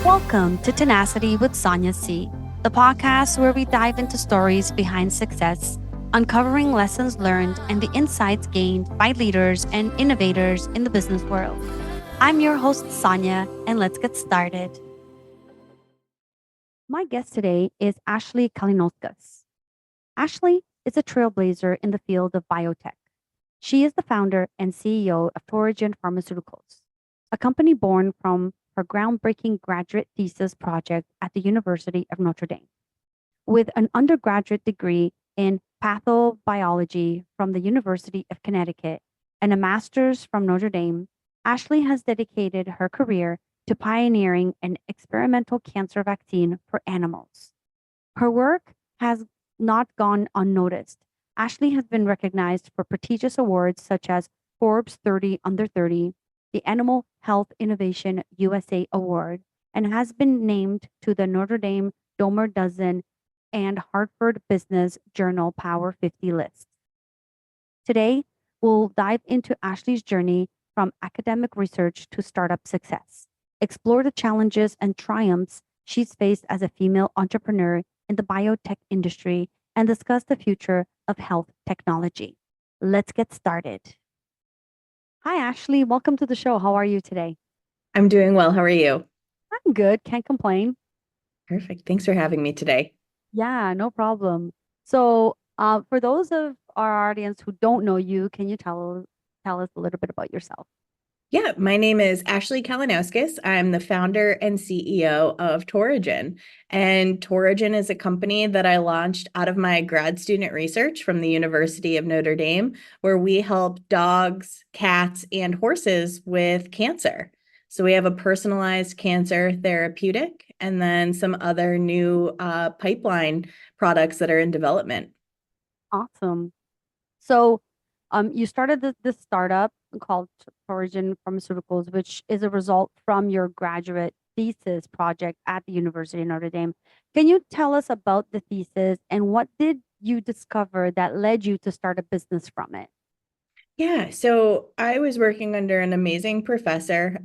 Welcome to Tenacity with Sonia C, the podcast where we dive into stories behind success, uncovering lessons learned and the insights gained by leaders and innovators in the business world. I'm your host, Sonia, and let's get started. My guest today is Ashley Kalinauskas. Ashley is a trailblazer in the field of biotech. She is the founder and CEO of Torigen Pharmaceuticals, a company born from her groundbreaking graduate thesis project at the University of Notre Dame. With an undergraduate degree in pathobiology from the University of Connecticut and a master's from Notre Dame, Ashley has dedicated her career to pioneering an experimental cancer vaccine for animals. Her work has not gone unnoticed. Ashley has been recognized for prestigious awards such as Forbes 30 Under 30, the Animal Health Innovation USA Award, and has been named to the Notre Dame Domer Dozen and Harvard Business Journal Power 50 lists. Today, we'll dive into Ashley's journey from academic research to startup success, explore the challenges and triumphs she's faced as a female entrepreneur in the biotech industry, and discuss the future of health technology. Let's get started. Hi, Ashley. Welcome to the show. How are you today? I'm doing well. How are you? I'm good. Can't complain. Perfect. Thanks for having me today. Yeah, no problem. So, for those of our audience who don't know you, can you tell us a little bit about yourself? Yeah, my name is Ashley Kalinauskas. I'm the founder and CEO of Torigen. And Torigen is a company that I launched out of my grad student research from the University of Notre Dame, where we help dogs, cats, and horses with cancer. So we have a personalized cancer therapeutic and then some other new pipeline products that are in development. Awesome. So, you started this startup called Torigen Pharmaceuticals, which is a result from your graduate thesis project at the University of Notre Dame. Can you tell us about the thesis and what did you discover that led you to start a business from it? Yeah, so I was working under an amazing professor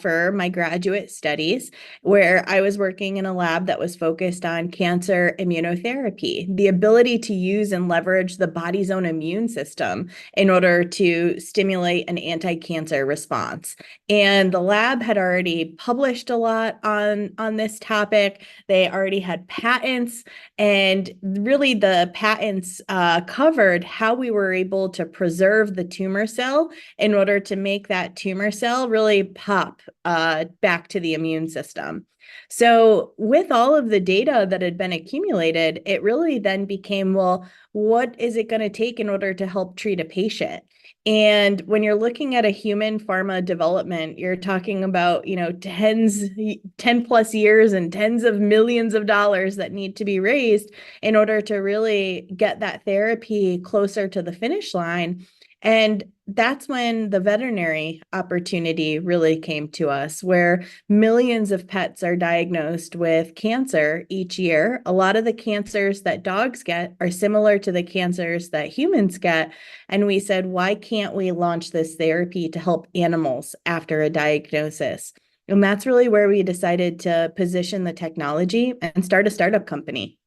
for my graduate studies, where I was working in a lab that was focused on cancer immunotherapy, the ability to use and leverage the body's own immune system in order to stimulate an anti-cancer response. And the lab had already published a lot on this topic. They already had patents, and really the patents covered how we were able to preserve the tumor cell in order to make that tumor cell really pop back to the immune system. So with all of the data that had been accumulated, it really then became, well, what is it going to take in order to help treat a patient? And when you're looking at a human pharma development, you're talking about, 10 plus years and tens of millions of dollars that need to be raised in order to really get that therapy closer to the finish line. And that's when the veterinary opportunity really came to us, where millions of pets are diagnosed with cancer each year. A lot of the cancers that dogs get are similar to the cancers that humans get. And we said, why can't we launch this therapy to help animals after a diagnosis? And that's really where we decided to position the technology and start a startup company.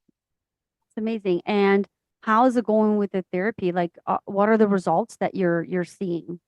It's amazing. And how is it going with the therapy? Like, what are the results that you're seeing?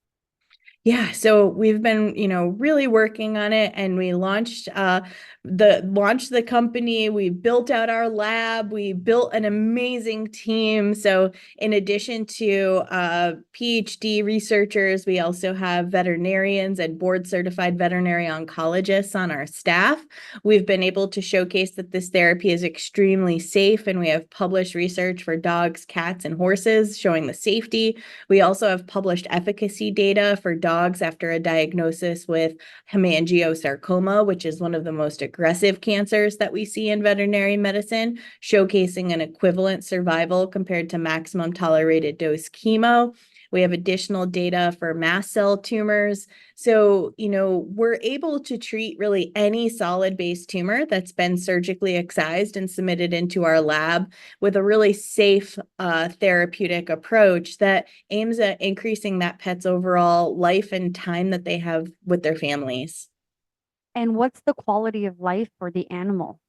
Yeah, so we've been, really working on it, and we launched the company. We built out our lab. We built an amazing team. So in addition to PhD researchers, we also have veterinarians and board certified veterinary oncologists on our staff. We've been able to showcase that this therapy is extremely safe, and we have published research for dogs, cats, and horses showing the safety. We also have published efficacy data for dogs after a diagnosis with hemangiosarcoma, which is one of the most aggressive cancers that we see in veterinary medicine, showcasing an equivalent survival compared to maximum tolerated dose chemo. We have additional data for mast cell tumors. So, we're able to treat really any solid-based tumor that's been surgically excised and submitted into our lab with a really safe therapeutic approach that aims at increasing that pet's overall life and time that they have with their families. And what's the quality of life for the animal?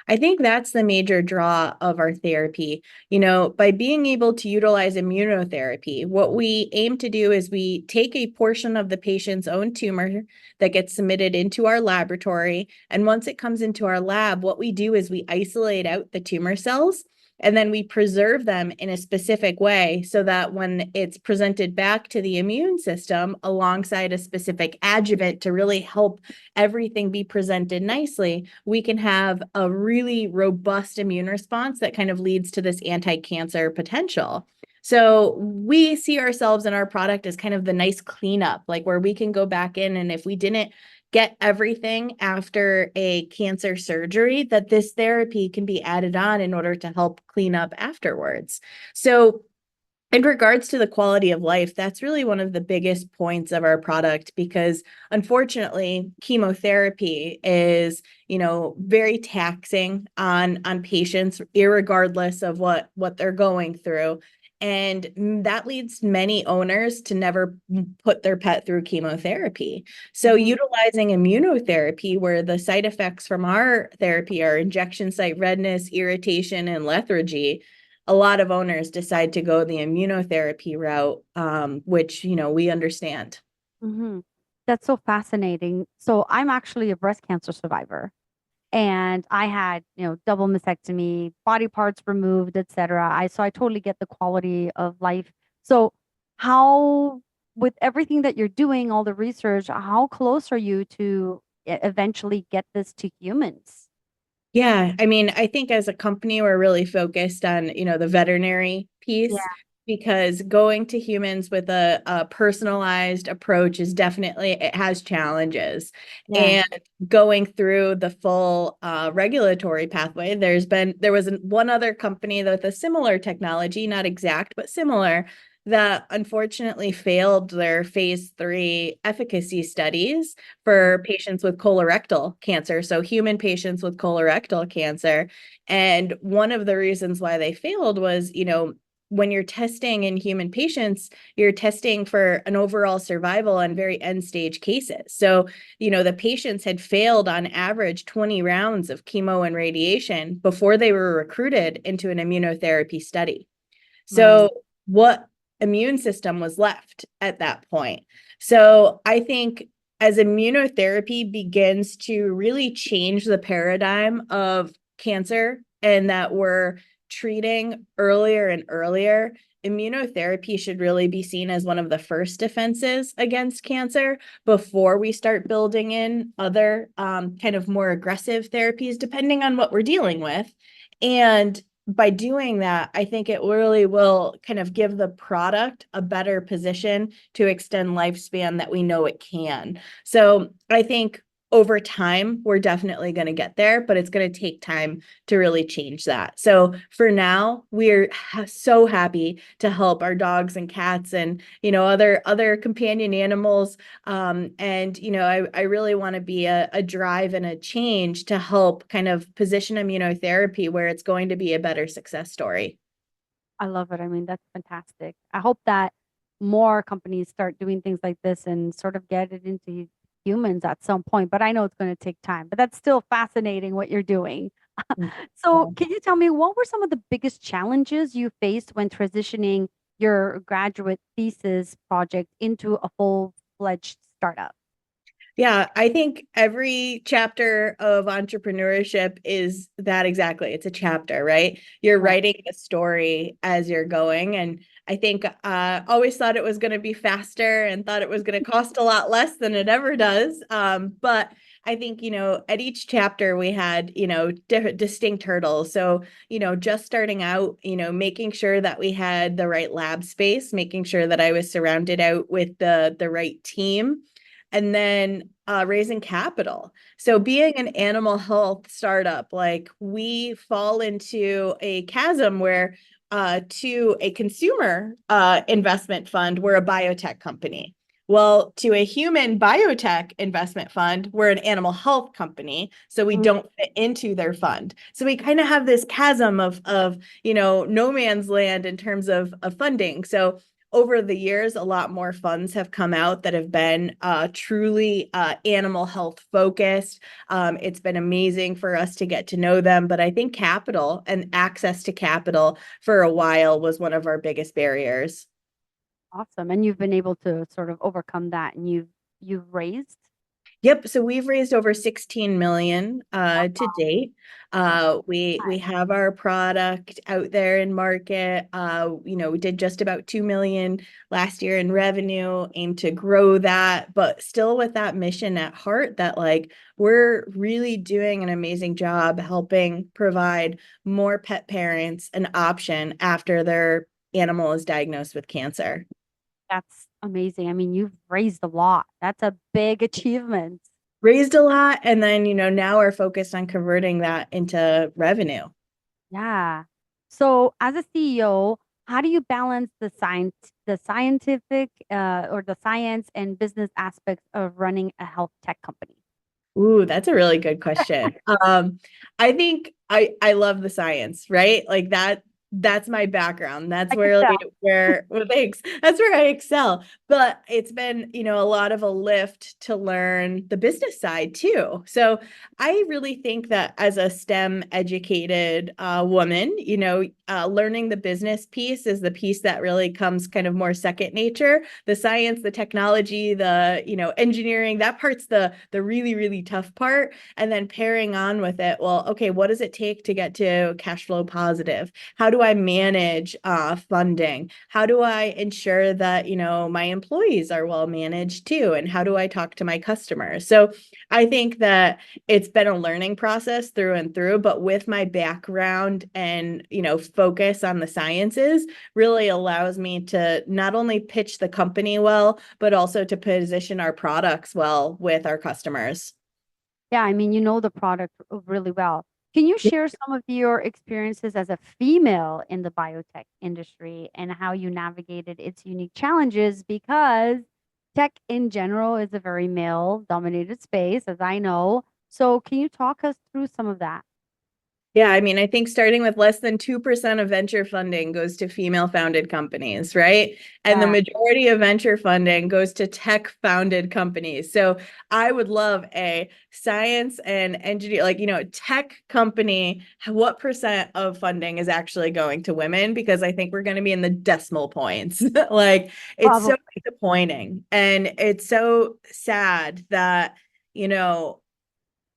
I think that's the major draw of our therapy. By being able to utilize immunotherapy, what we aim to do is we take a portion of the patient's own tumor that gets submitted into our laboratory. And once it comes into our lab, what we do is we isolate out the tumor cells. And then we preserve them in a specific way so that when it's presented back to the immune system alongside a specific adjuvant to really help everything be presented nicely, we can have a really robust immune response that kind of leads to this anti-cancer potential. So we see ourselves in our product as kind of the nice cleanup, like where we can go back in, and if we didn't get everything after a cancer surgery, that this therapy can be added on in order to help clean up afterwards. So in regards to the quality of life, that's really one of the biggest points of our product, because unfortunately, chemotherapy is, very taxing on patients, irregardless of what they're going through. And that leads many owners to never put their pet through chemotherapy. So utilizing immunotherapy, where the side effects from our therapy are injection site redness, irritation, and lethargy, a lot of owners decide to go the immunotherapy route, which, we understand. Hmm. That's so fascinating. So I'm actually a breast cancer survivor, and I had, double mastectomy, body parts removed, etc. I totally get the quality of life. So how, with everything that you're doing, all the research, how close are you to eventually get this to humans? Yeah, I mean, I think as a company, we're really focused on, the veterinary Yeah, piece, because going to humans with a personalized approach is definitely, it has challenges. yeah, And going through the full regulatory pathway, there was one other company with a similar technology, not exact, but similar, that unfortunately failed their phase 3 efficacy studies for patients with colorectal cancer, so human patients with colorectal cancer. And one of the reasons why they failed was, when you're testing in human patients, you're testing for an overall survival on very end stage cases. So, the patients had failed on average 20 rounds of chemo and radiation before they were recruited into an immunotherapy study. right. So, what immune system was left at that point? So, I think as immunotherapy begins to really change the paradigm of cancer, and that we're treating earlier and earlier, immunotherapy should really be seen as one of the first defenses against cancer before we start building in other kind of more aggressive therapies, depending on what we're dealing with. And by doing that, I think it really will kind of give the product a better position to extend lifespan that we know it can. So I think over time, we're definitely going to get there, but it's going to take time to really change that. So for now, we're so happy to help our dogs and cats and, other companion animals. And, I really want to be a drive and a change to help kind of position immunotherapy where it's going to be a better success story. I love it. I mean, that's fantastic. I hope that more companies start doing things like this and sort of get it into humans at some point. But I know it's going to take time. But that's still fascinating what you're doing. So, Yeah. can you tell me what were some of the biggest challenges you faced when transitioning your graduate thesis project into a full-fledged startup? Yeah, I think every chapter of entrepreneurship is that exactly. It's a chapter, right? You're Yeah. writing the story as you're going. And I think always thought it was going to be faster and thought it was going to cost a lot less than it ever does. But I think, at each chapter we had, distinct hurdles. So, just starting out, making sure that we had the right lab space, making sure that I was surrounded out with the right team, and then raising capital. So being an animal health startup, like, we fall into a chasm where to a consumer investment fund, we're a biotech company. Well, to a human biotech investment fund, we're an animal health company, so we Mm. don't fit into their fund. So we kind of have this chasm of no man's land in terms of funding. So over the years, a lot more funds have come out that have been truly animal health focused. It's been amazing for us to get to know them, but I think capital and access to capital for a while was one of our biggest barriers. Awesome. And you've been able to sort of overcome that, and you've raised. Yep. So we've raised over 16 million to date. We have our product out there in market. We did just about 2 million last year in revenue, aim to grow that, but still with that mission at heart that like we're really doing an amazing job helping provide more pet parents an option after their animal is diagnosed with cancer. That's amazing. I mean, you've raised a lot. That's a big achievement. Raised a lot, and then now we're focused on converting that into revenue. Yeah. So as a CEO, how do you balance the scientific, or the science and business aspects of running a health tech company? Ooh, that's a really good question. I think I love the science, right? Like that's my background. That's I could where tell. like thanks. That's where I excel. But it's been, a lot of a lift to learn the business side too. So I really think that as a STEM educated woman, learning the business piece is the piece that really comes kind of more second nature. The science, the technology, the, engineering, that part's the really, really tough part. And then pairing on with it, well, okay, what does it take to get to cash flow positive? How do I manage funding? How do I ensure that, my employees are well managed too? And how do I talk to my customers? So I think that it's been a learning process through and through, but with my background and, focus on the sciences really allows me to not only pitch the company well, but also to position our products well with our customers. Yeah, I mean, you know the product really well. Can you share some of your experiences as a female in the biotech industry and how you navigated its unique challenges? Because tech in general is a very male-dominated space, as I know. So can you talk us through some of that? Yeah, I mean, I think starting with less than 2% of venture funding goes to female founded companies, right? And the Yeah. majority of venture funding goes to tech founded companies. So I would love a science and engineer, like, tech company, what percent of funding is actually going to women? Because I think we're going to be in the decimal points. Like, it's so Probably. disappointing. And it's so sad that, you know,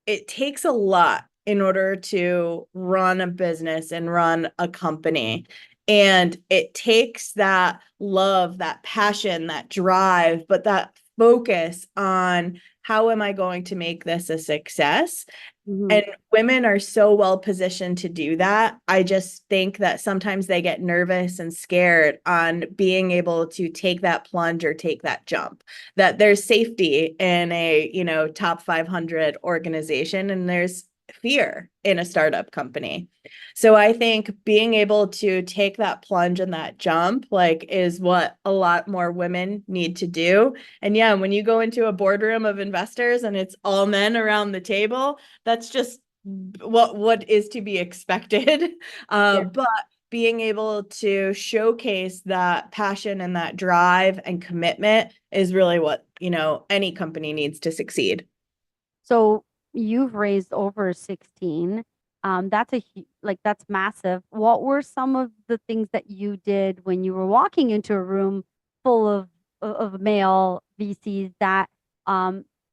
it takes a lot in order to run a business and run a company. And it takes that love, that passion, that drive, but that focus on how am I going to make this a success? Mhm. And women are so well positioned to do that. I just think that sometimes they get nervous and scared on being able to take that plunge or take that jump. That there's safety in a, top 500 organization, and there's fear in a startup company. So I think being able to take that plunge and that jump like is what a lot more women need to do. And yeah, when you go into a boardroom of investors and it's all men around the table, that's just what is to be expected. Yeah. But being able to showcase that passion and that drive and commitment is really what, any company needs to succeed. So you've raised over 16. That's that's massive. What were some of the things that you did when you were walking into a room full of male VCs that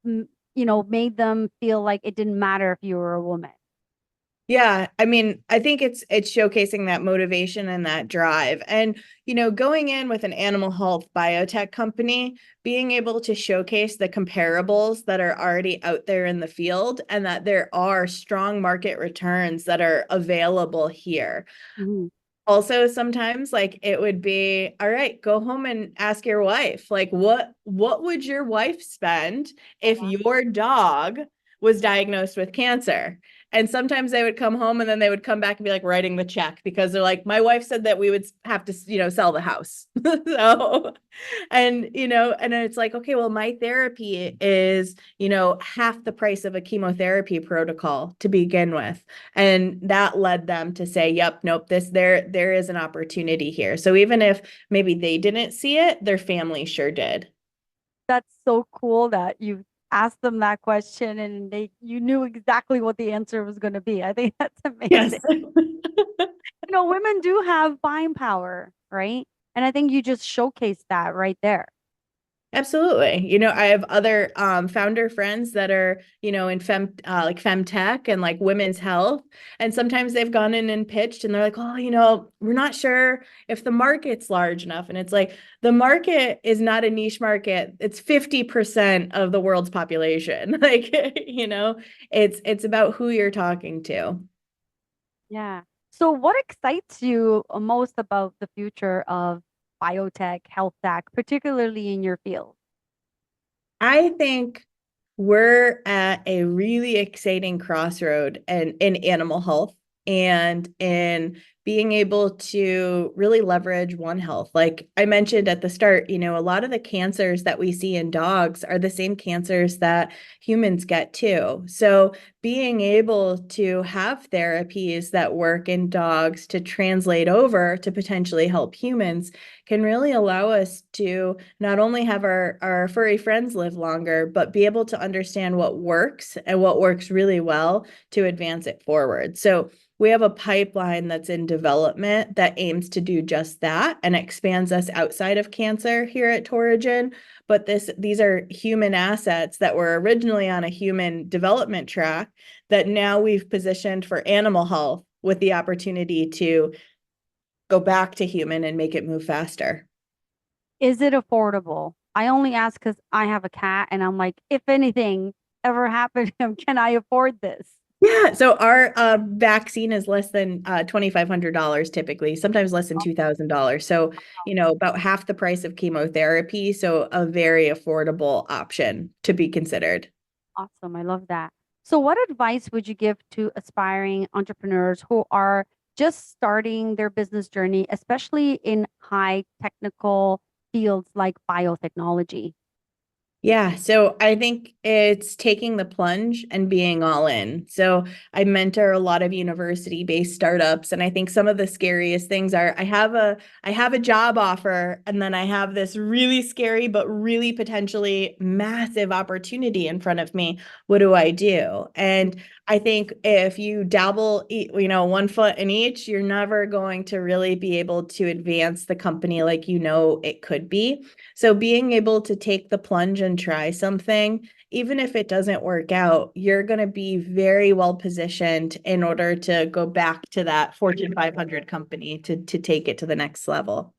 made them feel like it didn't matter if you were a woman? Yeah, I mean, I think it's showcasing that motivation and that drive. And, going in with an animal health biotech company, being able to showcase the comparables that are already out there in the field and that there are strong market returns that are available here. Mhm. Also, sometimes like it would be, all right, go home and ask your wife, like what would your wife spend if your dog was diagnosed with cancer. And sometimes they would come home and then they would come back and be like writing the check because they're like, my wife said that we would have to, sell the house. So, and it's like, okay, well, my therapy is, half the price of a chemotherapy protocol to begin with. And that led them to say, yep, nope, there is an opportunity here. So even if maybe they didn't see it, their family sure did. That's so cool that you asked them that question and you knew exactly what the answer was going to be. I think that's Yes. amazing. Women do have buying power, right? And I think you just showcased that right there. Absolutely. I have other founder friends that are, in like femtech and like women's health. And sometimes they've gone in and pitched and they're like, oh, we're not sure if the market's large enough. And it's like, the market is not a niche market. It's 50% of the world's population. Like, it's about who you're talking to. Yeah. So what excites you most about the future of biotech, health tech, particularly in your field? I think we're at a really exciting crossroad in animal health and in being able to really leverage One Health. Like I mentioned at the start, a lot of the cancers that we see in dogs are the same cancers that humans get too. So being able to have therapies that work in dogs to translate over to potentially help humans can really allow us to not only have our furry friends live longer, but be able to understand what works and what works really well to advance it forward. So we have a pipeline that's in development that aims to do just that and expands us outside of cancer here at Torigen. But these are human assets that were originally on a human development track that now we've positioned for animal health with the opportunity to go back to human and make it move faster. Is it affordable? I only ask because I have a cat and I'm like, if anything ever happened to him, can I afford this? Yeah, so our vaccine is less than $2,500 typically, sometimes less than $2,000. So, about half the price of chemotherapy. So, a very affordable option to be considered. Awesome. I love that. So, what advice would you give to aspiring entrepreneurs who are just starting their business journey, especially in high technical fields like biotechnology? Yeah, so I think it's taking the plunge and being all in. So I mentor a lot of university-based startups, and I think some of the scariest things are I have a job offer, and then I have this really scary but really potentially massive opportunity in front of me. What do I do? And I think if you dabble, 1 foot in each, you're never going to really be able to advance the company like it could be. So being able to take the plunge and try something, even if it doesn't work out, you're going to be very well positioned in order to go back to that Fortune 500 company to take it to the next level.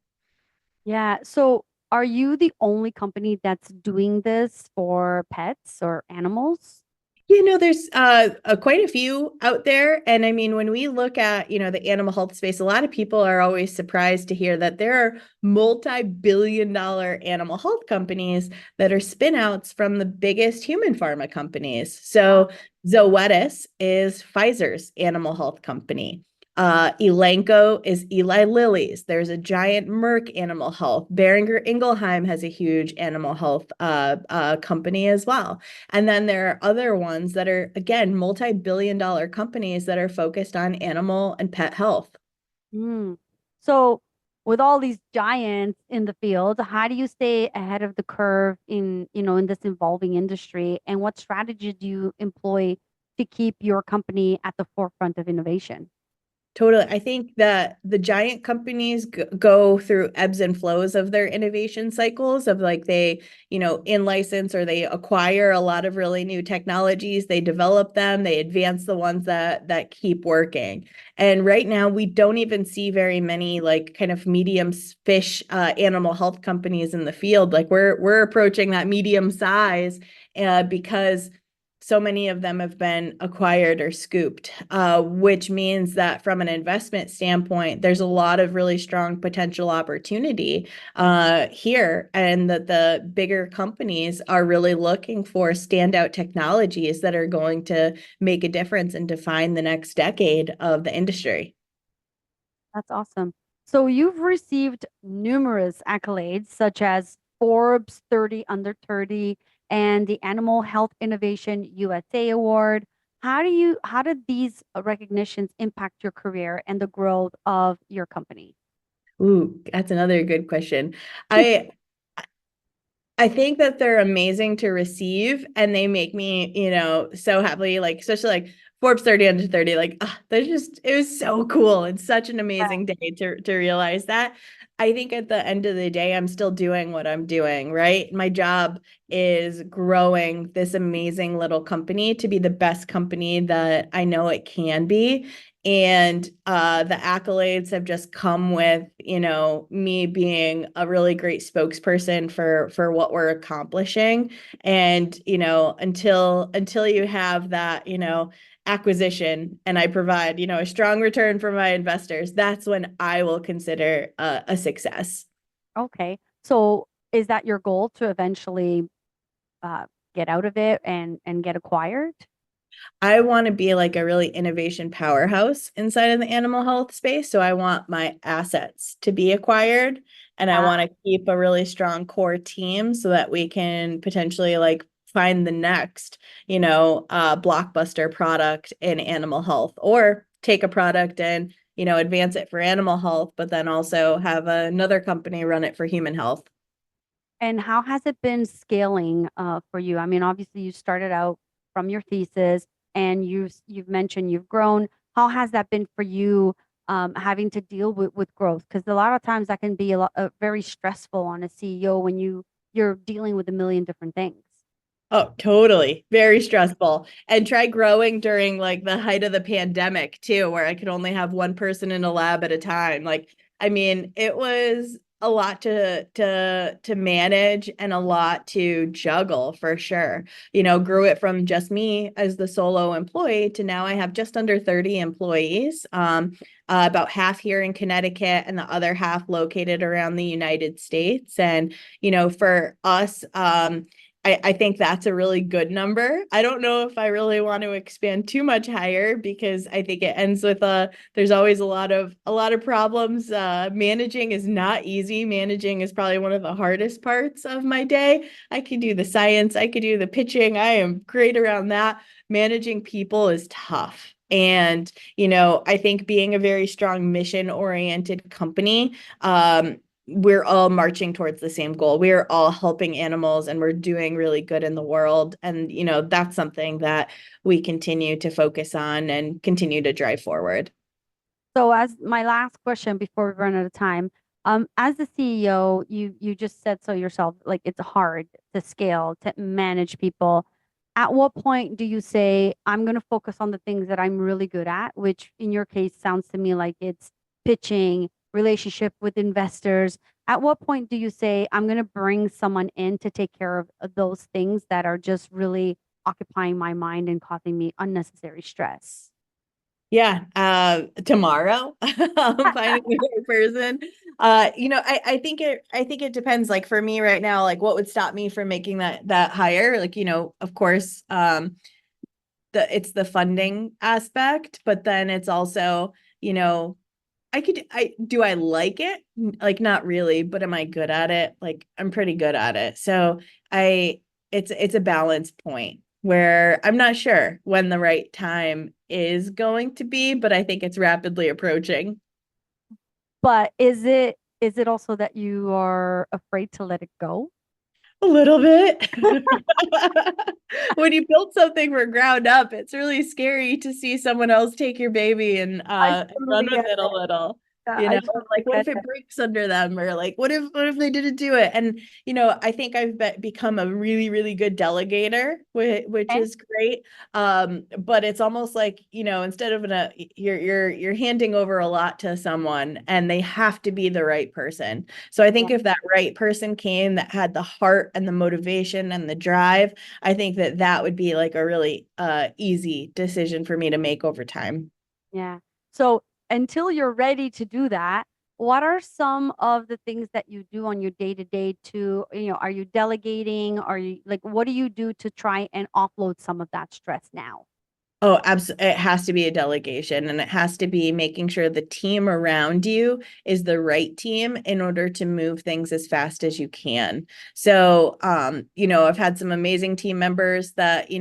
Yeah. So, are you the only company that's doing this for pets or animals? There's quite a few out there. And I mean, when we look at, the animal health space, a lot of people are always surprised to hear that there are multi-billion-dollar animal health companies that are spin-outs from the biggest human pharma companies. So Zoetis is Pfizer's animal health company. Elanco is Eli Lilly's. There's a giant Merck animal health. Boehringer Ingelheim has a huge animal health company as well. And then there are other ones that are, again, multi-billion-dollar companies that are focused on animal and pet health. Mm. So, with all these giants in the field, how do you stay ahead of the curve in this evolving industry? And what strategy do you employ to keep your company at the forefront of innovation? Totally. I think that the giant companies go through ebbs and flows of their innovation cycles of like they, in license or they acquire a lot of really new technologies, they develop them, they advance the ones that keep working. And right now we don't even see very many like kind of medium fish animal health companies in the field. Like we're approaching that medium size because so many of them have been acquired or scooped, which means that from an investment standpoint, there's a lot of really strong potential opportunity here, and that the bigger companies are really looking for standout technologies that are going to make a difference and define the next decade of the industry. That's awesome. So you've received numerous accolades, such as Forbes 30 Under 30 and the Animal Health Innovation USA Award. How did these recognitions impact your career and the growth of your company? Ooh, that's another good question. I I think that they're amazing to receive, and they make me, so happy, like especially like Forbes 30 under 30, like they're just, it was so cool. It's such an amazing day to realize that. I think at the end of the day, I'm still doing what I'm doing, right? My job is growing this amazing little company to be the best company that I know it can be. And the accolades have just come with, me being a really great spokesperson for what we're accomplishing. And, until you have that, acquisition, and I provide, a strong return for my investors, that's when I will consider a success. Okay. So is that your goal to eventually uh, get out of it and get acquired? I want to be like a really innovation powerhouse inside of the animal health space. So I want my assets to be acquired, and I want to keep a really strong core team so that we can potentially like find the next, blockbuster product in animal health, or take a product and, advance it for animal health, but then also have another company run it for human health. And how has it been scaling for you? I mean, obviously you started out from your thesis and you've mentioned you've grown. How has that been for you having to deal with growth? Because a lot of times that can be very stressful on a CEO when you're dealing with a million different things. Oh, totally. Very stressful. And try growing during like the height of the pandemic too, where I could only have one person in a lab at a time. Like, I mean, it was a lot to manage and a lot to juggle for sure. Grew it from just me as the solo employee to now I have just under 30 employees. About half here in Connecticut and the other half located around the United States. And, for us, I think that's a really good number. I don't know if I really want to expand too much higher, because I think it ends with there's always a lot of problems. Managing is not easy. Managing is probably one of the hardest parts of my day. I could do the science, I could do the pitching. I am great around that. Managing people is tough. And, I think being a very strong mission-oriented company, we're all marching towards the same goal. We are all helping animals, and we're doing really good in the world. And, that's something that we continue to focus on and continue to drive forward. So as my last question before we run out of time, as the CEO, you just said so yourself, like it's hard to scale, to manage people. At what point do you say, I'm going to focus on the things that I'm really good at, which in your case sounds to me like it's pitching, relationship with investors. At what point do you say, I'm going to bring someone in to take care of those things that are just really occupying my mind and causing me unnecessary stress? Yeah, tomorrow, finding the right person. I think it depends. Like for me right now, like what would stop me from making that hire? Like, of course, it's the funding aspect, but then it's also, do I like it? Like not really, but am I good at it? Like I'm pretty good at it. So I it's a balance point where I'm not sure when the right time is going to be, but I think it's rapidly approaching. But is it also that you are afraid to let it go? A little bit. When you build something from ground up, it's really scary to see someone else take your baby and I run totally with get it a it. little. You I know, totally like what get if it that. breaks under them, or like what if they didn't do it? And I think I've become a really, really good delegator, which Okay. is great. But it's almost like, instead of you're handing over a lot to someone, and they have to be the right person. So I Yeah. think if that right person came that had the heart and the motivation and the drive, I think that would be like a really easy decision for me to make over time. Yeah. So until you're ready to do that, what are some of the things that you do on your day to day to, are you delegating? Are you like, what do you do to try and offload some of that stress now? Oh, absolutely. It has to be a delegation, and it has to be making sure the team around you is the right team in order to move things as fast as you can. So, I've had some amazing team members that,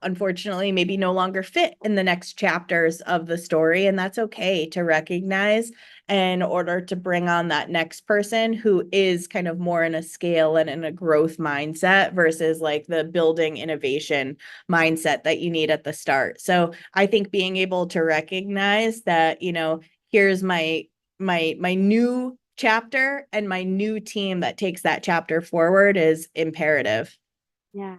unfortunately maybe no longer fit in the next chapters of the story. And that's okay to recognize in order to bring on that next person who is kind of more in a scale and in a growth mindset versus like the building innovation mindset that you need at the start. So I think being able to recognize that, here's my new chapter and my new team that takes that chapter forward is imperative. Yeah.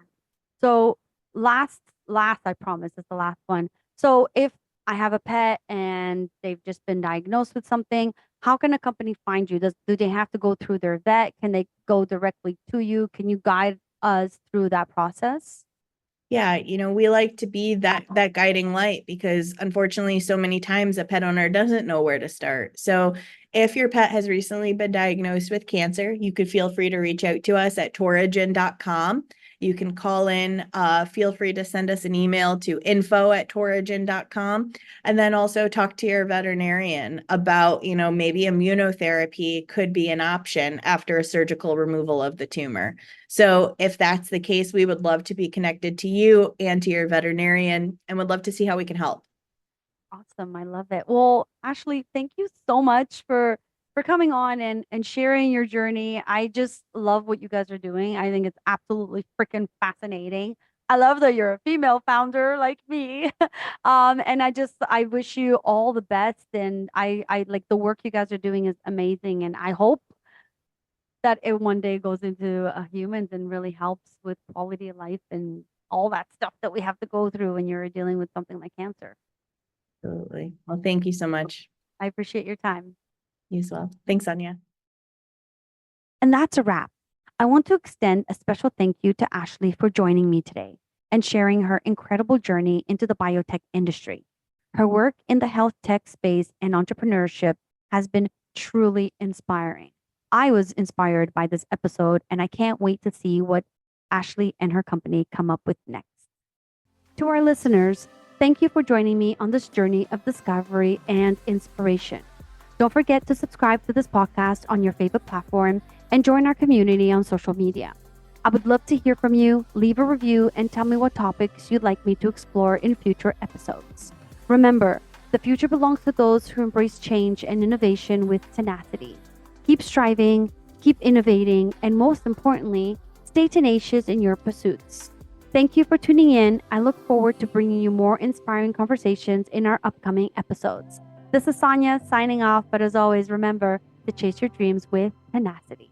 So last, I promise it's the last one. So if I have a pet and they've just been diagnosed with something, how can a company find you? Do they have to go through their vet? Can they go directly to you? Can you guide us through that process? Yeah, we like to be that guiding light, because unfortunately so many times a pet owner doesn't know where to start. So if your pet has recently been diagnosed with cancer, you could feel free to reach out to us at torigen.com. You can call in, feel free to send us an email to info@torigen.com, and then also talk to your veterinarian about, maybe immunotherapy could be an option after a surgical removal of the tumor. So if that's the case, we would love to be connected to you and to your veterinarian, and would love to see how we can help. Awesome. I love it. Well, Ashley, thank you so much for coming on and sharing your journey. I just love what you guys are doing. I think it's absolutely freaking fascinating. I love that you're a female founder like me. And I wish you all the best. And I like the work you guys are doing is amazing. And I hope that it one day goes into humans and really helps with quality of life and all that stuff that we have to go through when you're dealing with something like cancer. Absolutely. Well, thank you so much. I appreciate your time. You as well. Thanks, Sonia. And that's a wrap. I want to extend a special thank you to Ashley for joining me today and sharing her incredible journey into the biotech industry. Her work in the health tech space and entrepreneurship has been truly inspiring. I was inspired by this episode, and I can't wait to see what Ashley and her company come up with next. To our listeners, thank you for joining me on this journey of discovery and inspiration. Don't forget to subscribe to this podcast on your favorite platform and join our community on social media. I would love to hear from you. Leave a review and tell me what topics you'd like me to explore in future episodes. Remember, the future belongs to those who embrace change and innovation with tenacity. Keep striving, keep innovating, and most importantly, stay tenacious in your pursuits. Thank you for tuning in. I look forward to bringing you more inspiring conversations in our upcoming episodes. This is Sonia signing off, but as always, remember to chase your dreams with tenacity.